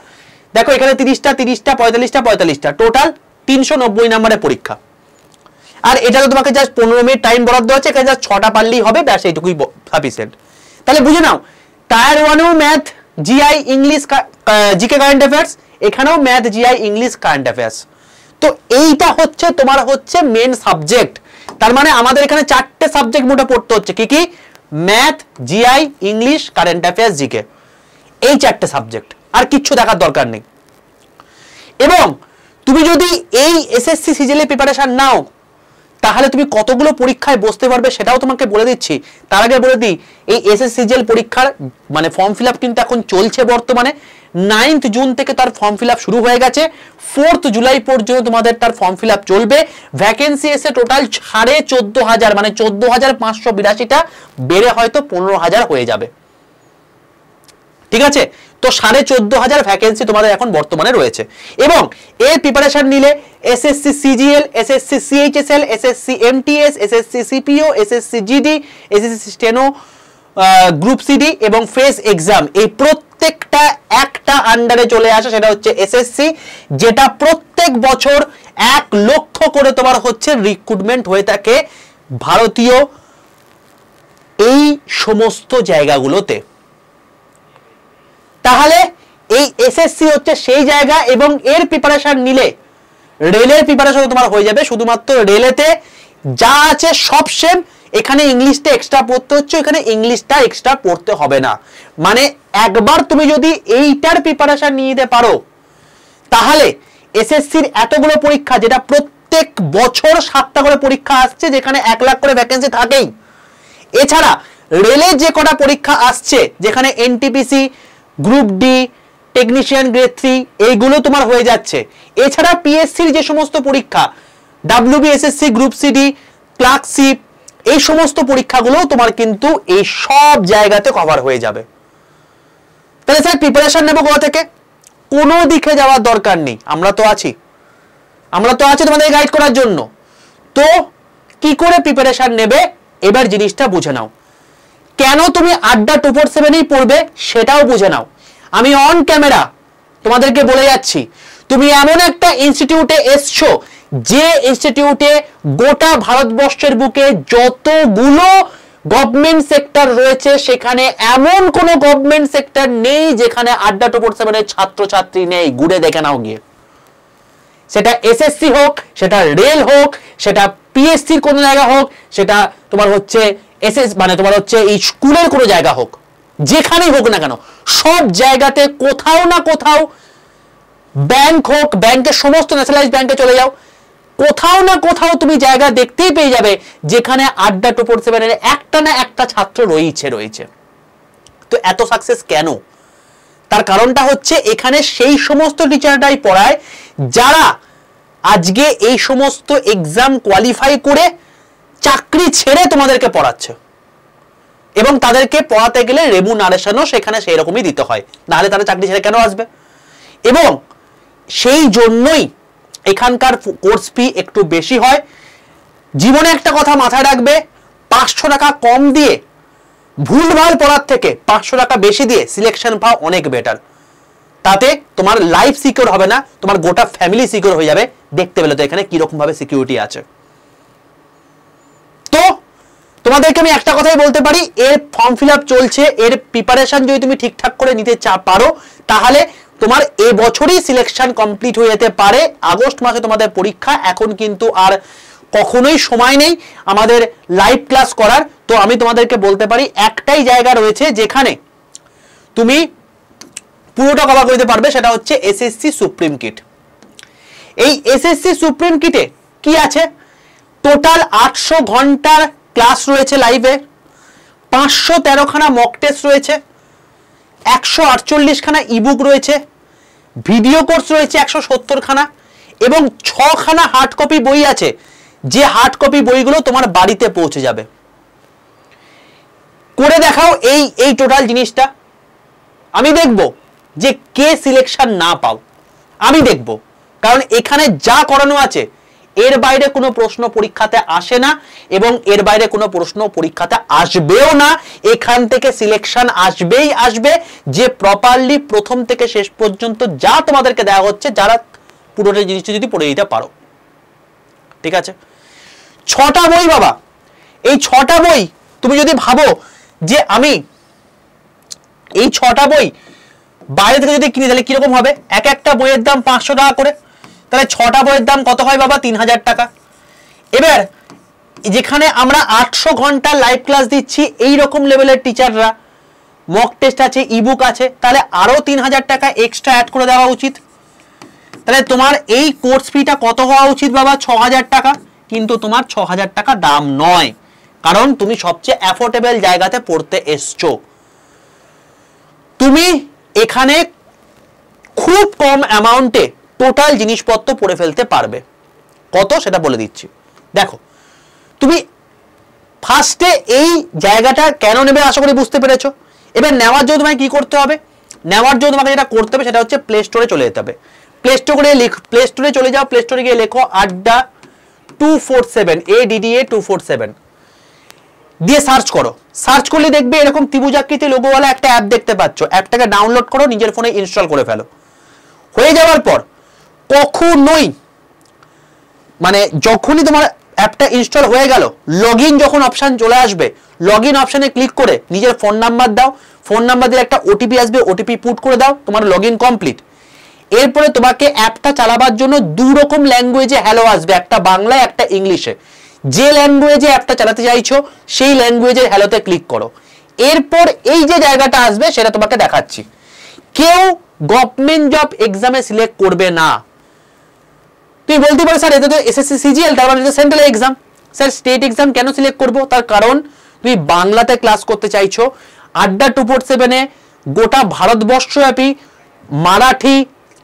দেখো এখানে 30টা 30টা 45টা 45টা, টোটাল 390 নাম্বারের পরীক্ষা। আর এটা তো তোমাকে জাস্ট 15 মিনিট টাইম বরাদ্দ আছে, এখানে জাস্ট 6টা পারলেই হবে, ব্যাস এইটুকুই সাফিসিয়েন্ট। তাহলে বুঝে নাও টায়ার 1-এও math, GI, English, GK current affairs, এখানেও math, GI, English, current affairs. তো এইটা হচ্ছে তোমার হচ্ছে মেন সাবজেক্ট। তার মানে আমাদের এখানে 4টে সাবজেক্ট মোটা পড়তে হচ্ছে। কি কি? Math, GI, English, current affairs, GK, এই 4টে সাবজেক্ট, আর কিচ্ছু দেখার দরকার নেই। এবং তুমি যদি এই এসএসসি সিজিএল প্রিপারেশন নাও তাহলে তুমি কতগুলো পরীক্ষায় বসতে পারবে সেটাও তোমাকে বলে দিচ্ছি। তার আগে বলে দিই, এই এসএসসি সিজিএল পরীক্ষার মানে ফর্ম ফিল আপ কিন্তু এখন চলছে বর্তমানে। 9 জুন থেকে তার ফর্ম ফিল আপ শুরু হয়ে গেছে, 4 জুলাই পর্যন্ত তোমাদের তার ফর্ম ফিল আপ চলবে। ভ্যাকেন্সি এসে টোটাল 14,500, মানে 14,582টা, বেড়ে হয়তো 15,000 হয়ে যাবে, ঠিক আছে? তো 14,500 ভ্যাকেন্সি তোমাদের এখন বর্তমানে রয়েছে। এবং এর প্রিপারেশন নিলে SSC CGL, SSC CHSL, SSC MTS, SSC CPO, SSC GD, SSC steno, group CD এবং ফেস এক্সাম, এই প্রত্যেকটা একটা আন্ডারে চলে আসে, সেটা হচ্ছে এসএসসি, যেটা প্রত্যেক বছর 1 লক্ষ করে তোমার হচ্ছে রিক্রুটমেন্ট হয়ে থাকে ভারতীয় এই সমস্ত জায়গাগুলোতে। তাহলে এই এসএসসি হচ্ছে সেই জায়গা, এবং এর প্রিপারেশন নিলে রেলের প্রিপারেশন তোমার হয়ে যাবে। শুধুমাত্র রেলেতে যা আছে সব সেম, এখানে ইংলিশটা এক্সট্রা পড়তে হচ্ছে, এখানে ইংলিশটা এক্সট্রা পড়তে হবে না। মানে একবার তুমি যদি এইটার প্রিপারেশন নিয়ে নিতে পারো তাহলে এসএসসির এতগুলো পরীক্ষা, যেটা প্রত্যেক বছর 7টা করে পরীক্ষা আসছে, যেখানে 1 লাখ করে ভ্যাকেন্সি থাকেই, এছাড়া রেলের যে কটা পরীক্ষা আসছে, যেখানে NTPC, group D, technician grade 3, এইগুলো তোমার হয়ে যাচ্ছে। এছাড়া পিএসসির যে সমস্ত পরীক্ষা, ডাব্লিউবিএসএসসি, গ্রুপ সিডি, ক্লার্কশিপ, এই সমস্ত পরীক্ষাগুলো তোমার কিন্তু এই সব জায়গাতে কভার হয়ে যাবে। তাহলে স্যার প্রিপারেশন নেব কোথা থেকে? কোনো দিকে যাওয়ার দরকার নেই, আমরা তো আছি তোমাদের গাইড করার জন্য। তো কি করে প্রিপারেশন নেবে এবার জিনিসটা বুঝে নাও। কেন তুমি আড্ডা 247-এই পড়বে সেটাও বুঝে নাও। আমি অন ক্যামেরা তোমাদেরকে বলে যাচ্ছি, তুমি এমন একটা ইনস্টিটিউটে এসছো যে ইনস্টিটিউটে গোটা ভারতবর্ষের বুকে যতগুলো গভর্নমেন্ট সেক্টর রয়েছে সেখানে এমন কোন গভর্নমেন্ট সেক্টর নেই যেখানে আড্ডা 247 এর ছাত্রছাত্রী নেই। ঘুরে দেখে নাও গিয়ে, সেটা এসএসসি হোক, সেটা রেল হোক, সেটা পিএসসির কোনো জায়গা হোক, সেটা তোমার হচ্ছে মানে তোমার হচ্ছে এই স্কুলের কোনো জায়গা হোক, যেখানেই হোক না কেন সব জায়গাতে কোথাও না কোথাও, ব্যাংক হোক, ব্যাংকের সমস্ত ন্যাশনালাইজ ব্যাংকে চলে যাও, কোথাও না কোথাও তুমি জায়গা দেখতেই পেয়ে যাবে যেখানে আড্ডা 247 এর একটা না একটা ছাত্র রয়েছে। তো এত সাকসেস কেন? তার কারণটা হচ্ছে এখানে সেই সমস্ত টিচাররাই পড়ায় যারা আজকে এই সমস্ত এক্সাম কোয়ালিফাই করে চাকরি ছেড়ে তোমাদেরকে পড়াচ্ছে, এবং তাদেরকে পড়াতে গেলে রেমুনারেশনও সেখানে সেই রকমই দিতে হয়, নাহলে তারা চাকরি ছেড়ে কেন আসবে? এবং সেই জন্যই এখানকার কোর্স ফি একটু বেশি হয়। জীবনে একটা কথা মাথায় রাখবে, 500 টাকা কম দিয়ে ভুলভাল পড়ার থেকে 500 টাকা বেশি দিয়ে সিলেকশন পাওয়া অনেক বেটার। তাতে তোমার লাইফ সিকিউর হবে না, তোমার গোটা ফ্যামিলি সিকিউর হয়ে যাবে। দেখতে পেলে তো এখানে কিরকম ভাবে সিকিউরিটি আছে। তো তোমাদেরকে আমি একটা কথাই বলতে পারি, এর ফর্ম ফিল আপ চলছে, এর প্রিপারেশন যদি তুমি ঠিকঠাক করে নিতে পারো তাহলে তোমার এবছরই সিলেকশন কমপ্লিট হয়ে যেতে পারে। আগস্ট মাসে তোমাদের পরীক্ষা, এখন কিন্তু আর কখনোই সময় নেই আমাদের লাইভ ক্লাস করার। তো আমি তোমাদেরকে বলতে পারি একটাই জায়গা রয়েছে যেখানে তুমি পুরোটা কভার করতে পারবে, সেটা হচ্ছে এসএসসি সুপ্রিম কিট। এই এসএসসি সুপ্রিম কিটে কি আছে? টোটাল 800 ঘন্টার ক্লাস রয়েছে লাইভে, 513 খানা মক টেস্ট রয়েছে, 148 খানা ইবুক রয়েছে, ভিডিও কোর্স রয়েছে 170 খানা, এবং 6 খানা হার্ড কপি বই আছে, যে হার্ড কপি বইগুলো তোমার বাড়িতে পৌঁছে যাবে। করে দেখাও এই টোটাল জিনিসটা। আমি দেখব যে কে সিলেকশন না পাও, আমি দেখব, কারণ এখানে যা করানো আছে এর বাইরে কোনো প্রশ্ন পরীক্ষাতে আসে না, এবং এর বাইরে কোনো প্রশ্ন পরীক্ষাতে আসবেও না। এখান থেকে সিলেকশন আসবেই আসবে যে প্রপারলি প্রথম থেকে শেষ পর্যন্ত যা তোমাদেরকে দেওয়া হচ্ছে, যারা পুরোটা জিনিসটা যদি পড়ে দিতে পারো। ঠিক আছে? 6টা বই বাবা, এই 6টা বই তুমি যদি ভাবো যে আমি এই 6টা বই বাইরে থেকে যদি কিনি তাহলে কিরকম হবে? এক একটা বইয়ের দাম 500 টাকা করে, তাহলে 6টা বইয়ের দাম কত হয় বাবা? 3000 টাকা। এবার যেখানে আমরা 800 ঘন্টা লাইভ ক্লাস দিচ্ছি, এই রকম লেভেলের টিচাররা, মক টেস্ট আছে, ইবুক আছে, তাহলে আরো 3000 টাকা এক্সট্রা অ্যাড করে দেওয়া উচিত। তাহলে তোমার এই কোর্স ফিটা কত হওয়া উচিত বাবা? 6000 টাকা। কিন্তু তোমার 6000 টাকা দাম নয়, কারণ তুমি সবচেয়ে অ্যাফোর্ডেবল জায়গাতে পড়তে এসছো। তুমি এখানে খুব কম অ্যামাউন্টে টোটাল জিনিসপত্র পড়ে ফেলতে পারবে। কত সেটা বলে দিচ্ছি। দেখো, তুমি ফার্স্টে এই জায়গাটা কেন নেবে আশা করি বুঝতে পেরেছো। এবার নেওয়ার জন্য তোমাকে কি করতে হবে? নেওয়ার জন্য তোমাকে যেটা করতে হবে সেটা হচ্ছে প্লে স্টোরে চলে যেতে হবে। প্লে স্টোরে চলে যাও, প্লে স্টোরে গিয়ে লেখো আড্ডা 247, ADDA 247 দিয়ে সার্চ করো। সার্চ করলে দেখবে এরকম ত্রিভুজাকৃতি লোগোওয়ালা একটা অ্যাপ দেখতে পাচ্ছ। অ্যাপটাকে ডাউনলোড করো, নিজের ফোনে ইনস্টল করে ফেলো। হয়ে যাওয়ার পর কখনোই, মানে যখনই তোমার অ্যাপটা ইনস্টল হয়ে গেল, লগইন যখন অপশন চলে আসবে, লগইন অপশনে ক্লিক করে নিজের ফোন নাম্বার দাও। ফোন নাম্বার দিয়ে একটা ওটিপি আসবে, ওটিপি পুট করে দাও, তোমার লগইন কমপ্লিট। এরপরে তোমাকে অ্যাপটা চালাবার জন্য 2 রকম ল্যাঙ্গুয়েজে হ্যালো আসবে, একটা বাংলায় একটা ইংলিশে। যে ল্যাঙ্গুয়েজে অ্যাপটা চালাতে চাইছো সেই ল্যাঙ্গুয়েজের হ্যালোতে ক্লিক করো। এরপর এই যে জায়গাটা আসবে সেটা তোমাকে দেখাচ্ছি। কেউ গভর্নমেন্ট জব এক্সামে সিলেক্ট করবে না। তুমি বলতে পারো স্যার এটা তো এসএসসি সিজিএল, তার মানে এটা central exam. Sir state exam কেন সিলেক্ট করব? তার কারণ তুমি বাংলাতে ক্লাস করতে চাইছো। আড্ডা 247 এ গোটা ভারতবর্ষব্যাপী মারাঠি,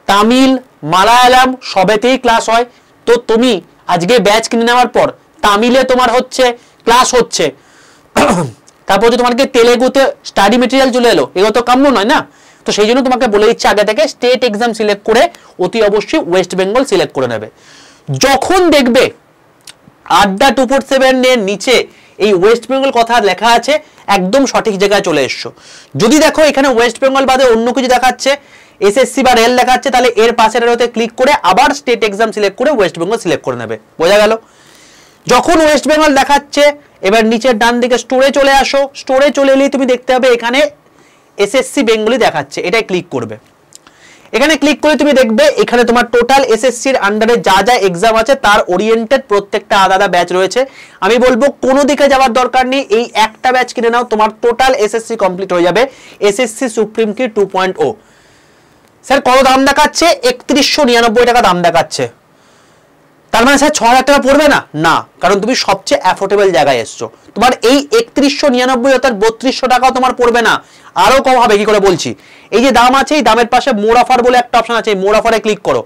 তামিল, মালায়ালাম সবেতেই ক্লাস হয়। তো তুমি আজকে ব্যাচ কিনে নেওয়ার পর তামিলে তোমার হচ্ছে ক্লাস হচ্ছে, তারপর যে তোমাকে তেলেগুতে স্টাডি মেটেরিয়াল চলে এলো, এগুলো তো কাম্য নয় না। তো সেই জন্য তোমাকে বলে দিচ্ছে আগে থেকে স্টেট এক্সাম সিলেক্ট করে অতি অবশ্যই ওয়েস্ট বেঙ্গল সিলেক্ট করে নেবে। যখন দেখবে আড্ডা 247 এর নিচে এই ওয়েস্ট বেঙ্গল কথা লেখা আছে, একদম সঠিক জায়গায় চলে এসছো। যদি দেখো এখানে ওয়েস্ট বেঙ্গল বাদে অন্য কিছু দেখাচ্ছে, এসএসসি বা রেল দেখাচ্ছে, তাহলে এর পাশের এরোতে ক্লিক করে আবার স্টেট এক্সাম সিলেক্ট করে ওয়েস্ট বেঙ্গল সিলেক্ট করে নেবে। বোঝা গেল? যখন ওয়েস্ট বেঙ্গল দেখাচ্ছে এবার নিচের ডান দিকে স্টোরে চলে আসো। স্টোরে চলে এলেই তুমি দেখতে হবে এখানে এসএসসি বেঙ্গলি দেখাচ্ছে, এটাই ক্লিক করবে। এখানে ক্লিক করে তুমি দেখবে এখানে তোমার টোটাল এসএসসির আন্ডারে যা যা এক্সাম আছে তার ওরিয়েন্টেড প্রত্যেকটা আলাদা আলাদা ব্যাচ রয়েছে। আমি বলবো কোনো দিকে যাওয়ার দরকার নেই, এই একটা ব্যাচ কিনে নাও, তোমার টোটাল এসএসসি কমপ্লিট হয়ে যাবে। এসএসসি সুপ্রিম কি 2.0। স্যার কত দাম দেখাচ্ছে? 3199 টাকা দাম দেখাচ্ছে। তার মানে স্যার 6000 টাকা পড়বে না? না, কারণ তুমি সবচেয়ে অ্যাফোর্ডেবল জায়গায় এসছো। তোমার এই 3199 অর্থাৎ 3200 টাকাও তোমার পড়বে না, আরো কম হবে। কি করে বলছি? এই যে দাম আছে, এই দামের পাশে মোর অফার বলে একটা অপশন আছে, মোর অফারে ক্লিক করো।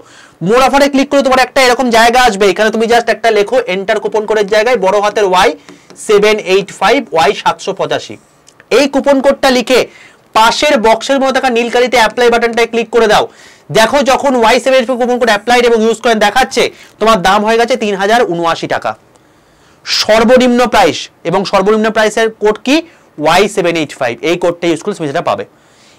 মোর অফারে ক্লিক করে তোমার একটা এরকম জায়গা আসবে, এখানে তুমি জাস্ট একটা লেখো এন্টার কুপন কোডের জায়গায় বড় হাতের Y785Y785। এই কুপন কোডটা লিখে পাশের বক্সের মধ্যে থাকা নীল কালিতে অ্যাপ্লাই বাটনটায় ক্লিক করে দাও। দেখো যখন Y785 কুপন কোড অ্যাপ্লাইড এবং ইউজ করেন দেখাচ্ছে তোমার দাম হয়ে গেছে 3079 টাকা সর্বনিম্ন প্রাইস। এবং সর্বনিম্ন প্রাইসের কোড কি? Y785। এই কোডটা ইউজ করলে তুমি সেটা পাবে।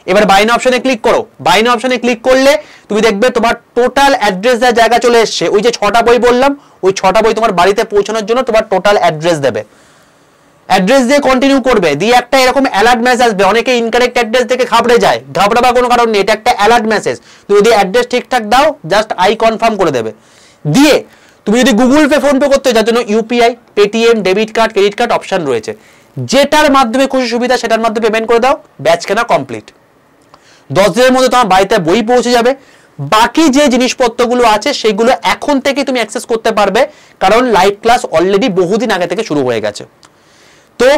এবার বাইন অপশনে ক্লিক করো। বাইন অপশনে ক্লিক করলে তুমি দেখবে তোমার টোটাল অ্যাড্রেস দেওয়ার জায়গা চলে এসছে। ওই যে 6টা বই বললাম, ওই 6টা বই তোমার বাড়িতে পৌঁছানোর জন্য তোমার টোটাল অ্যাড্রেস দেবে। অ্যাড্রেস দিয়ে কন্টিনিউ করবে, দিয়ে একটা এরকম অ্যালার্ট মেসেজ আসবে। অনেকে ইনকারেক্ট অ্যাড্রেস দেখে ঘাবড়ে যায়, ঘাবড়াবার কোনো কারণ নেই, এটা একটা অ্যালার্ট মেসেজ। তুমি যদি অ্যাড্রেস ঠিকঠাক দাও জাস্ট আই কনফার্ম করে দেবে। দিয়ে তুমি যদি গুগল পে ফোন পে করতে, যার জন্য UPI, Paytm, debit card, credit card option রয়েছে, যেটার মাধ্যমে খুশি সুবিধা সেটার মাধ্যমে পেমেন্ট করে দাও, ব্যাচ কেনা কমপ্লিট। 10 দিনের মধ্যে তোমার বাড়িতে বই পৌঁছে যাবে। বাকি যে জিনিসপত্রগুলো আছে সেগুলো এখন থেকে তুমি অ্যাক্সেস করতে পারবে, কারণ লাইভ ক্লাস অলরেডি বহুদিন আগে থেকে শুরু হয়ে গেছে। তো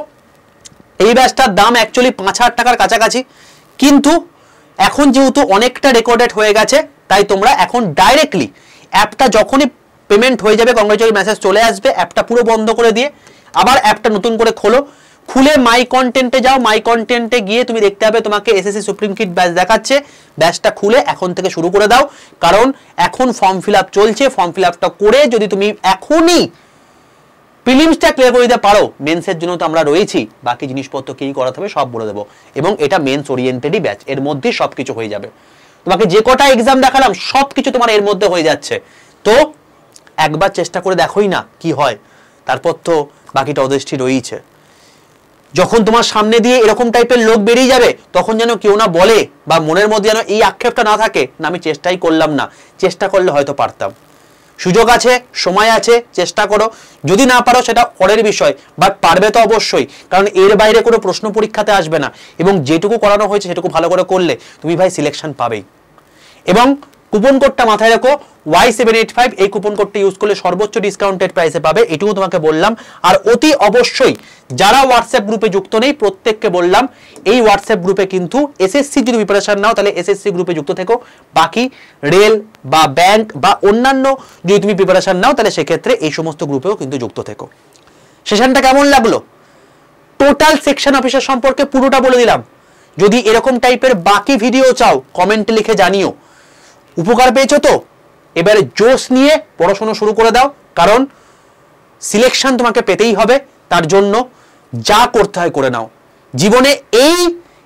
এই ব্যাচটার দাম অ্যাকচুয়ালি 5000 টাকার কাছাকাছি, কিন্তু এখন যেহেতু অনেকটা রেকর্ডেড হয়ে গেছে তাই তোমরা এখন ডাইরেক্টলি অ্যাপটা যখনই পেমেন্ট হয়ে যাবে কংগ্রেচুলেশন মেসেজ চলে আসবে, অ্যাপটা পুরো বন্ধ করে দিয়ে আবার অ্যাপটা নতুন করে খোলো। খুলে মাই কন্টেন্টে যাও। মাই কন্টেন্টে গিয়ে তুমি দেখতে হবে তোমাকে এসএসসি সুপ্রিম কিট ব্যাচ দেখাচ্ছে। ব্যাচটা খুলে এখন থেকে শুরু করে দাও, কারণ এখন ফর্ম ফিল আপ চলছে। ফর্ম ফিল আপটা করে যদি তুমি এখনই প্রিলিমসটা ক্লিয়ার করে দিতে পারো, মেন্সের জন্য তো আমরা রয়েছি, বাকি জিনিসপত্র কি করাতে হবে সব বলে দেবো। এবং এটা মেন্স ওরিয়েন্টেডই ব্যাচ, এর মধ্যেই সবকিছু হয়ে যাবে। তোমাকে যে কটা এক্সাম দেখালাম সবকিছু তোমার এর মধ্যে হয়ে যাচ্ছে। তো একবার চেষ্টা করে দেখোই না কি হয়, তারপর তো বাকিটা অদৃষ্টি রয়েছে। যখন তোমার সামনে দিয়ে এরকম টাইপের লোক বেরিয়ে যাবে তখন যেন কেউ না বলে বা মনের মধ্যে যেন এই আক্ষেপটা না থাকে না আমি চেষ্টাই করলাম না, চেষ্টা করলে হয়তো পারতাম। সুযোগ আছে, সময় আছে, চেষ্টা করো। যদি না পারো সেটা পরের বিষয়, বাট পারবে তো অবশ্যই, কারণ এর বাইরে কোনো প্রশ্ন পরীক্ষাতে আসবে না। এবং যেটুকু করানো হয়েছে সেটুকু ভালো করে করলে তুমি ভাই সিলেকশন পাবেই। এবং কুপন কোডটা মাথায় রাখো, Y785। এই কুপন কোডটা ইউজ করলে সর্বোচ্চ ডিসকাউন্টেড প্রাইসে পাবে, এটুকু তোমাকে বললাম। আর অতি অবশ্যই যারা হোয়াটসঅ্যাপ গ্রুপে যুক্ত নেই প্রত্যেককে বললাম, এই হোয়াটসঅ্যাপ গ্রুপে কিন্তু এসএসসি যদি প্রিপারেশন নাও তাহলে এসএসসি গ্রুপে যুক্ত থেকো। বাকি রেল বা ব্যাংক বা অন্যান্য যদি তুমি প্রিপারেশন নাও তাহলে সেক্ষেত্রে এই সমস্ত গ্রুপেও কিন্তু যুক্ত থেকো। সেশনটা কেমন লাগলো? টোটাল সেকশন অফিসার সম্পর্কে পুরোটা বলে দিলাম। যদি এরকম টাইপের বাকি ভিডিও চাও কমেন্টে লিখে জানিও। উপকার পেয়েছো তো? এবারে জোশ নিয়ে পড়াশোনা শুরু করে দাও, কারণ সিলেকশন তোমাকে পেতেই হবে। তার জন্য যা করতে হয় করে নাও। জীবনে এই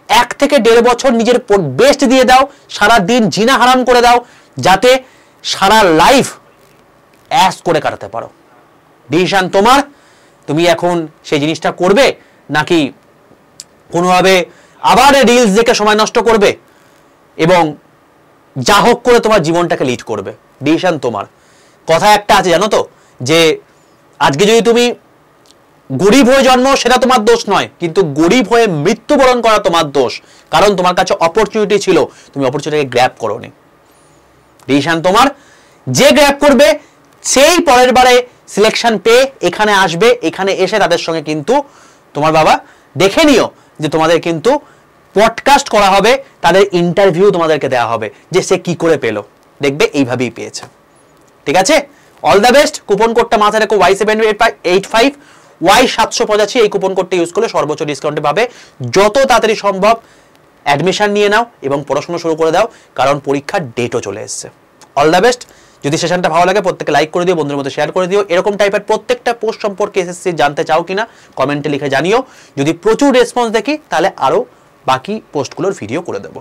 1 থেকে 1.5 বছর নিজের বেস্ট দিয়ে দাও, সারা দিন জিনা হারাম করে দাও, যাতে সারা লাইফ অ্যাশ করে কাটাতে পারো। ডিসিশন তোমার, তুমি এখন সেই জিনিসটা করবে নাকি কোনোভাবে আবার রিলস দেখে সময় নষ্ট করবে এবং যা হোক করে তোমার জীবনটাকে লিড করবে। ডিসিশন তোমার। কথা একটা আছে জানো তো, যে আজকে যদি তুমি গরিব হয়ে জন্ম সেটা তোমার দোষ নয়, কিন্তু গরিব হয়ে মৃত্যুবরণ করা তোমার দোষ, কারণ তোমার কাছে অপরচুনিটি ছিল, তুমি অপরচুনিটিকে গ্র্যাব করোনি। ডিসিশন তোমার। যে গ্র্যাব করবে সেই পরের বারে সিলেকশন পেয়ে এখানে আসবে, এখানে এসে তাদের সঙ্গে কিন্তু তোমার বাবা দেখে নিও যে তোমাদের কিন্তু পডকাস্ট করা হবে, তাদের ইন্টারভিউ তোমাদেরকে দেওয়া হবে যে সে কি করে পেলো, দেখবে এইভাবেই পেয়েছে। ঠিক আছে, অল দ্য বেস্ট। কুপন কোডটা মাথায় রেখো, Y785 Y785। এই কুপন কোডটা ইউজ করলে সর্বোচ্চ ডিসকাউন্টে পাবে। যত তাড়াতাড়ি সম্ভব অ্যাডমিশন নিয়ে নাও এবং পড়াশোনা শুরু করে দাও, কারণ পরীক্ষার ডেটও চলে এসছে। All the best. যদি সেশনটা ভালো লাগে প্রত্যেকে লাইক করে দিও, বন্ধুদের মধ্যে শেয়ার করে দিও। এরকম টাইপের প্রত্যেকটা পোস্ট সম্পর্কে এসএসসি জানতে চাও কিনা কমেন্টে লিখে জানিও। যদি প্রচুর রেসপন্স দেখি তাহলে আরও বাকি পোস্টগুলোর ভিডিও করে দেবো।